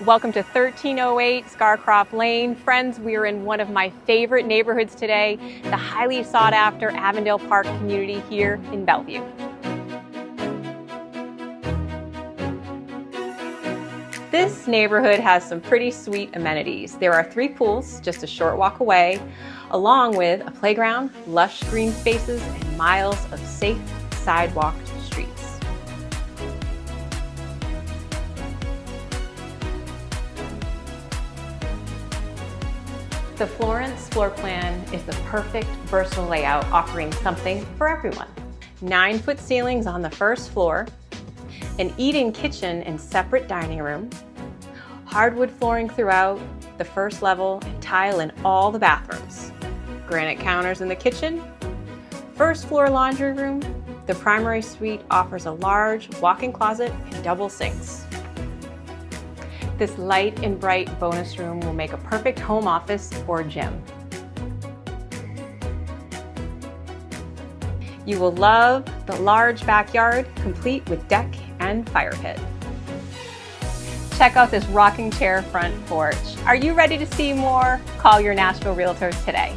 Welcome to 1308 Scarcroft Lane. Friends, we are in one of my favorite neighborhoods today, the highly sought after Avondale Park community here in Bellevue. This neighborhood has some pretty sweet amenities. There are 3 pools just a short walk away, along with a playground, lush green spaces, and miles of safe sidewalked streets. The Florence floor plan is the perfect versatile layout, offering something for everyone. 9-foot ceilings on the first floor, an eat-in kitchen and separate dining room, hardwood flooring throughout the first level and tile in all the bathrooms, granite counters in the kitchen, first floor laundry room. The primary suite offers a large walk-in closet and double sinks. This light and bright bonus room will make a perfect home office or gym. You will love the large backyard, complete with deck and fire pit. Check out this rocking chair front porch. Are you ready to see more? Call your Nashville realtors today.